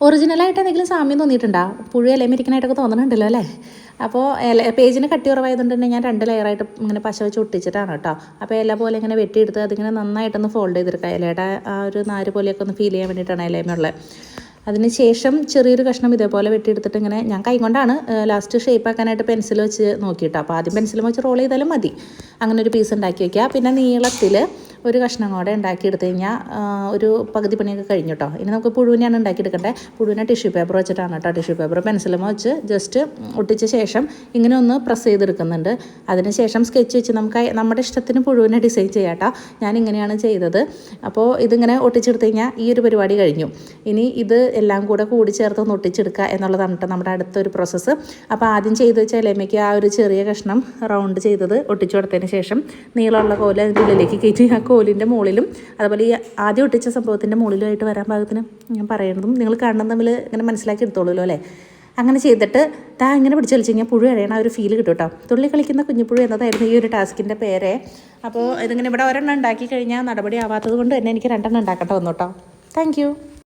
ഒറിജിനലായിട്ട് എന്തെങ്കിലും സാമ്യം തോന്നിയിട്ടുണ്ടോ? പുഴു ഇലമരിക്കാനായിട്ടൊക്കെ തോന്നുന്നുണ്ടല്ലോ അല്ലേ? അപ്പോൾ പേജിന് കട്ടി കുറവായതുകൊണ്ട് തന്നെ ഞാൻ 2 ലെയറായിട്ട് ഇങ്ങനെ പശ വെച്ച് ഒട്ടിച്ചിട്ടാണ് കേട്ടോ. അപ്പോൾ ഇല പോലെ ഇങ്ങനെ വെട്ടിയെടുത്ത് അതിങ്ങനെ നന്നായിട്ടൊന്ന് ഫോൾഡ് ചെയ്തെടുക്കുക. ഇലയുടെ ആ ഒരു നാര് പോലെയൊക്കെ ഒന്ന് ഫീൽ ചെയ്യാൻ വേണ്ടിയിട്ടാണ് ഇലയുമുള്ളത്. അതിന് ശേഷം ചെറിയൊരു കഷ്ണം ഇതേപോലെ വെട്ടിയെടുത്തിട്ട് ഇങ്ങനെ ഞാൻ കൈകൊണ്ടാണ് ലാസ്റ്റ് ഷേപ്പ് ആക്കാനായിട്ട് പെൻസിൽ വെച്ച് നോക്കിയിട്ട്. അപ്പോൾ ആദ്യം പെൻസിൽ വെച്ച് റോൾ ചെയ്താലും മതി. അങ്ങനെ ഒരു പീസ് ഉണ്ടാക്കി വയ്ക്കുക. പിന്നെ നീളത്തിൽ ഒരു കഷ്ണം കൂടെ ഉണ്ടാക്കിയെടുത്ത് കഴിഞ്ഞാൽ ഒരു പകുതി പണിയൊക്കെ കഴിഞ്ഞു കേട്ടോ. ഇനി നമുക്ക് പുഴുവിനെയാണ് ഉണ്ടാക്കിയെടുക്കേണ്ടത്. പുഴുവിനെ ടിഷ്യൂ പേപ്പർ വെച്ചിട്ടാണ് കേട്ടോ. ടിഷ്യൂ പേപ്പർ പെൻസിലും വെച്ച് ജസ്റ്റ് ഒട്ടിച്ച ശേഷം ഇങ്ങനെ ഒന്ന് പ്രസ് ചെയ്തെടുക്കുന്നുണ്ട്. അതിന് ശേഷം സ്കെച്ച് വെച്ച് നമുക്ക് നമ്മുടെ ഇഷ്ടത്തിന് പുഴുവിനെ ഡിസൈൻ ചെയ്യാം കേട്ടോ. ഞാൻ ഇങ്ങനെയാണ് ചെയ്തത്. അപ്പോൾ ഇതിങ്ങനെ ഒട്ടിച്ചെടുത്ത് കഴിഞ്ഞാൽ ഈ ഒരു പരിപാടി കഴിഞ്ഞു. ഇനി ഇത് എല്ലാം കൂടെ കൂടി ചേർത്ത് ഒന്ന് ഒട്ടിച്ചെടുക്കുക എന്നുള്ളതാണ് കേട്ടോ നമ്മുടെ അടുത്തൊരു പ്രോസസ്സ്. അപ്പോൾ ആദ്യം ചെയ്ത് വെച്ച ഇലമയ്ക്ക് ആ ഒരു ചെറിയ കഷ്ണം റൗണ്ട് ചെയ്തത് ഒട്ടിച്ചു കൊടുത്തതിന് ശേഷം നീളമുള്ള കോല് അതിൻ്റെ ഉള്ളിലേക്ക് കയറ്റി ആ കോലിൻ്റെ മുകളിലും അതുപോലെ ഈ ആദ്യം ഒട്ടിച്ച സംഭവത്തിൻ്റെ മുകളിലുമായിട്ട് വരാൻ പാകത്തിന് ഞാൻ പറയുന്നതും നിങ്ങൾ കാണുന്നത് തമ്മിൽ ഇങ്ങനെ മനസ്സിലാക്കി എടുത്തോളൂല്ലോ അല്ലേ? അങ്ങനെ ചെയ്തിട്ട് ഇങ്ങനെ പിടിച്ച് കളിച്ച് കഴിഞ്ഞാൽ പുഴു കഴിയണ ആ ഒരു ഫീൽ കിട്ടും കേട്ടോ. തുള്ളി കളിക്കുന്ന കുഞ്ഞുപുഴു എന്നതായിരുന്നു ഈ ഒരു ടാസ്കിൻ്റെ പേര്. അപ്പോൾ ഇതിങ്ങനെ ഇവിടെ ഒരെണ്ണം ഉണ്ടാക്കി കഴിഞ്ഞാൽ നടപടി ആവാത്തത് കൊണ്ട് തന്നെ എനിക്ക് 2 എണ്ണം ഉണ്ടാക്കേണ്ട വന്നു കേട്ടോ. താങ്ക്